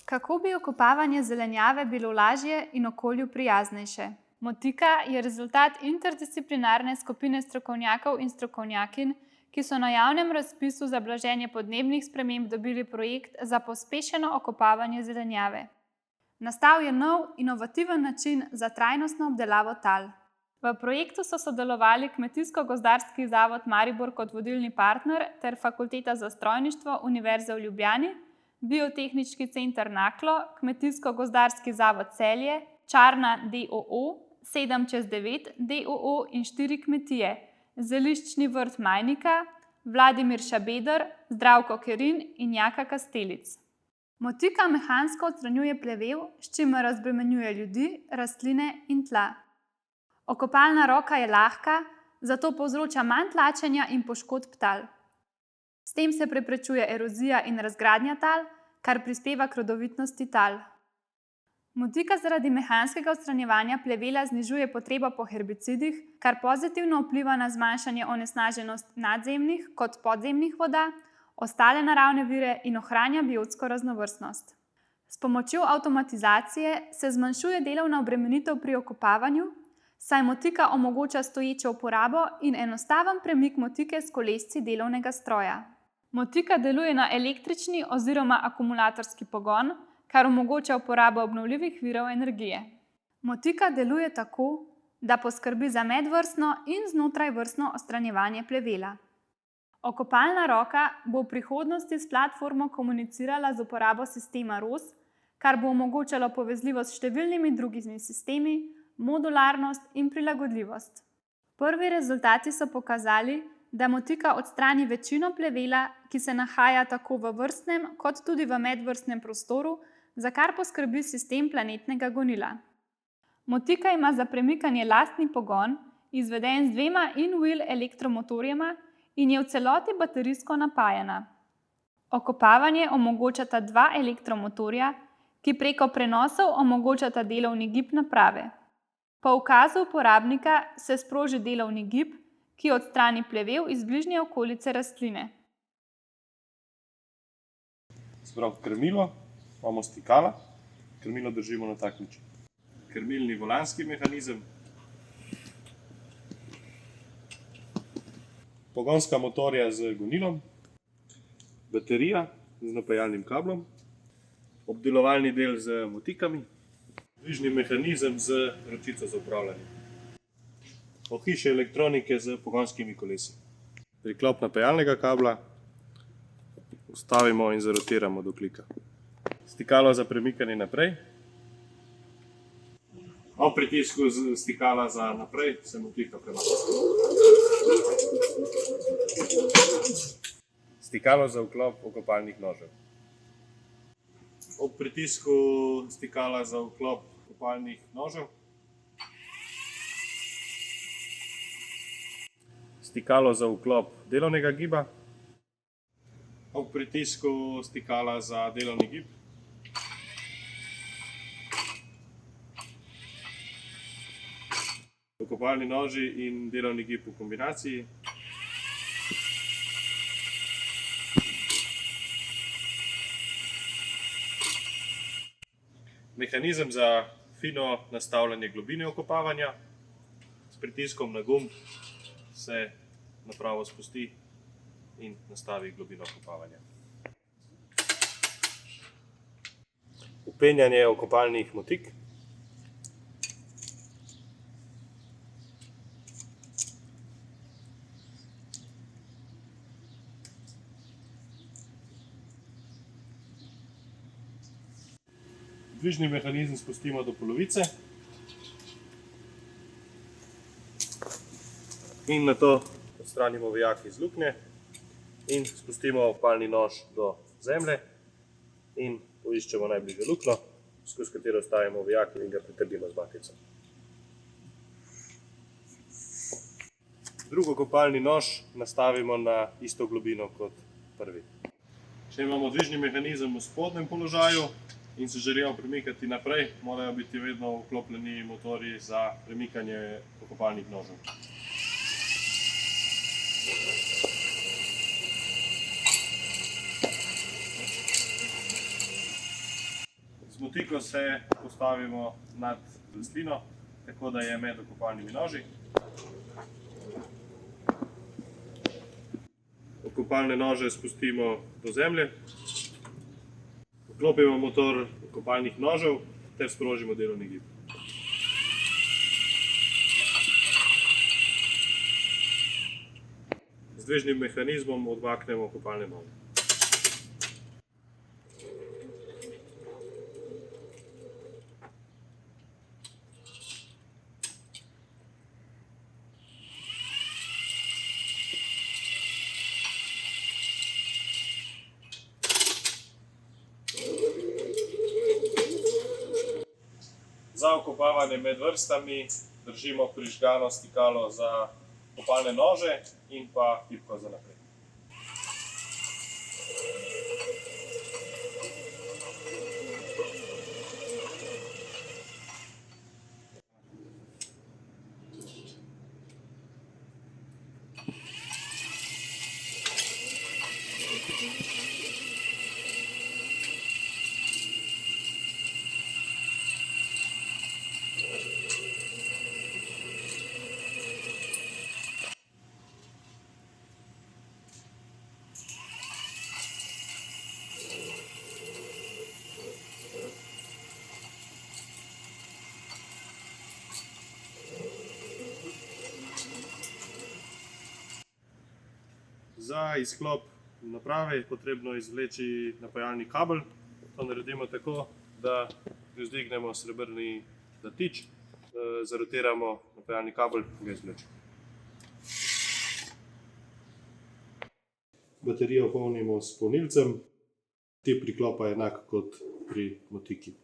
Kako bi okopavanje zelenjave bilo lažje in okolju prijaznejše? Motika je rezultat interdisciplinarne skupine strokovnjakov in strokovnjakinj, ki so na javnem razpisu za blaženje podnebnih sprememb dobili projekt za pospešeno okopavanje zelenjave. Nastal je nov, inovativen način za trajnostno obdelavo tal. V projektu so sodelovali Kmetijsko-gozdarski zavod Maribor kot vodilni partner ter Fakulteta za strojništvo Univerze v Ljubljani, Biotehnički center Naklo, Kmetijsko-gozdarski zavod Celje, Čarna d.o.o., 7/9 d.o.o. in 4 kmetije, Zeliščni vrt Majnika, Vladimir Šabeder, Zdravko Kerin in Jaka Kastelic. Motika mehansko odstranjuje plevel, s čimer razbremenjuje ljudi, rastline in tla. Okopalna roka je lahka, zato povzroča manj tlačenja in poškodb tal. S tem se preprečuje erozija in razgradnja tal, kar prispeva k rodovitnosti tal. Motika zaradi mehanskega odstranjevanja plevela znižuje potrebo po herbicidih, kar pozitivno vpliva na zmanjšanje onesnaženosti nadzemnih kot podzemnih voda, ostale naravne vire in ohranja biotsko raznovrstnost. S pomočjo avtomatizacije se zmanjšuje delovna obremenitev pri okopavanju, saj motika omogoča stoječo uporabo in enostaven premik motike s kolesci delovnega stroja. Motika deluje na električni oziroma akumulatorski pogon, kar omogoča uporabo obnovljivih virov energije. Motika deluje tako, da poskrbi za medvrstno in znotrajvrstno odstranjevanje plevela. Okopalna roka bo v prihodnosti s platformo komunicirala z uporabo sistema ROS, kar bo omogočalo povezljivost s številnimi drugimi sistemi, modularnost in prilagodljivost. Prvi rezultati so pokazali, da motika odstrani večino plevela, ki se nahaja tako v vrstnem kot tudi v medvrstnem prostoru, za kar poskrbi sistem planetnega gonila. Motika ima za premikanje lastni pogon, izveden z 2 in-wheel elektromotorjema in je v celoti baterijsko napajana. Okopavanje omogočata 2 elektromotorja, ki preko prenosov omogočata delovni gib naprave. Po ukazu uporabnika se sproži delovni gib, ki odstrani plevel iz bližnje okolice rastline. Sprav krmilo, imamo stikala, krmilo držimo na tak način. Krmilni volanski mehanizem, pogonska motorja z gonilom, baterija z napajalnim kablom, obdelovalni del z motikami, dvižni mehanizem z ročico za upravljanje. Ohišje elektronike z pogonskimi kolesi. Priklop napajalnega kabla ustavimo in zarotiramo do klika. Stikalo za premikanje naprej. Ob pritisku stikala za naprej se motika premika. Stikalo za vklop okopalnih nožev. Ob pritisku stikala za vklop okopalnih nožev. Stikalo za vklop delovnega giba. Ob pritisku stikala za delovni gib. Okopalni noži in delovni gib v kombinaciji. Mehanizem za fino nastavljanje globine okopavanja. S pritiskom na gumb se napravo spusti in nastavi globino okopavanja. Vpenjanje okopalnih motik. Dvižni mehanizem spustimo do polovice in nato odstranimo vijak iz luknje in spustimo okopalni nož do zemlje in poiščemo najbližjo luknjo, skozi katero vstavimo vijak in ga pritrdimo z bakico. Drugi okopalni nož nastavimo na isto globino kot prvi. Če imamo dvižni mehanizem v spodnjem položaju in se želimo premikati naprej, morajo biti vedno vklopljeni motorji za premikanje okopalnih nožev. Z motiko se postavimo nad rastlino, tako da je med okopalnimi noži. Okopalne nože spustimo do zemlje. Vklopimo motor okopalnih nožev ter sprožimo delovni gib. Z dvižnim mehanizmom odmaknemo okopalne nože. Za okopavanje med vrstami držimo prižgano stikalo za kopalne nože in pa tipko za naprej. Za izklop naprave je potrebno izvleči napajalni kabel. To naredimo tako, da privzdignemo srebrni zatič, zarotiramo napajalni kabel in ga izvlečemo. Baterijo polnimo s polnilcem. Tip priklopa je enak kot pri motiki.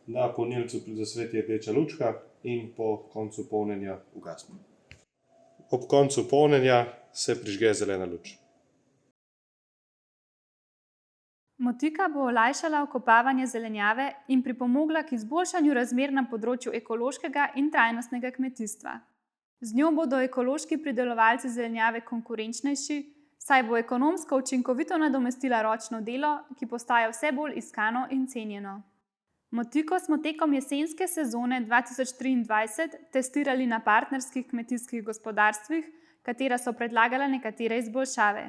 Na polnilcu zasveti rdeča lučka in po koncu polnjenja ugasne. Ob koncu polnjenja se prižge zelena luč. Motika bo olajšala okopavanje zelenjave in pripomogla k izboljšanju razmer na področju ekološkega in trajnostnega kmetijstva. Z njo bodo ekološki pridelovalci zelenjave konkurenčnejši, saj bo ekonomsko učinkovito nadomestila ročno delo, ki postaja vse bolj iskano in cenjeno. Motiko smo tekom jesenske sezone 2023 testirali na partnerskih kmetijskih gospodarstvih, katera so predlagala nekatere izboljšave.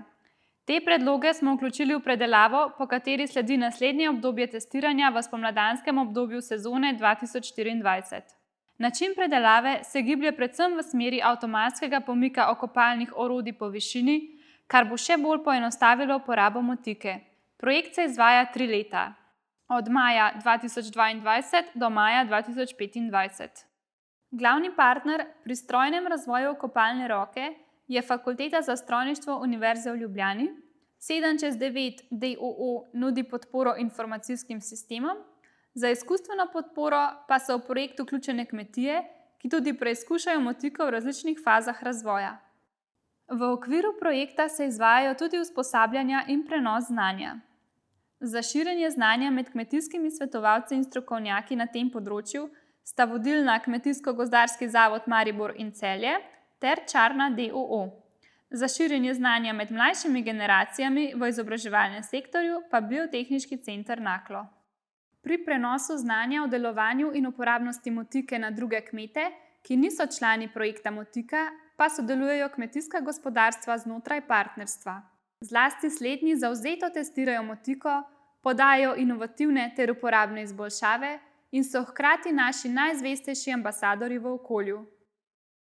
Te predloge smo vključili v predelavo, po kateri sledi naslednje obdobje testiranja v spomladanskem obdobju sezone 2024. Način predelave se giblje predvsem v smeri avtomatskega pomika okopalnih orodij po višini, kar bo še bolj poenostavilo uporabo motike. Projekt se izvaja 3 leta. Od maja 2022 do maja 2025. Glavni partner pri strojnem razvoju okopalne roke je Fakulteta za strojništvo Univerze v Ljubljani, 7/9 DOO nudi podporo informacijskim sistemom, za izkustveno podporo pa so v projekt vključene kmetije, ki tudi preizkušajo motiko v različnih fazah razvoja. V okviru projekta se izvajajo tudi usposabljanja in prenos znanja. Za širjenje znanja med kmetijskimi svetovalci in strokovnjaki na tem področju sta vodilna Kmetijsko-gozdarski zavod Maribor in Celje ter Čarna DOO. Za širjenje znanja med mlajšimi generacijami v izobraževalnem sektorju pa Biotehniški center Naklo. Pri prenosu znanja o delovanju in uporabnosti motike na druge kmete, ki niso člani projekta Motika, pa sodelujejo kmetijska gospodarstva znotraj partnerstva. Zlasti slednji zavzeto testirajo motiko, podajajo inovativne ter uporabne izboljšave in so hkrati naši najzvestejši ambasadorji v okolju.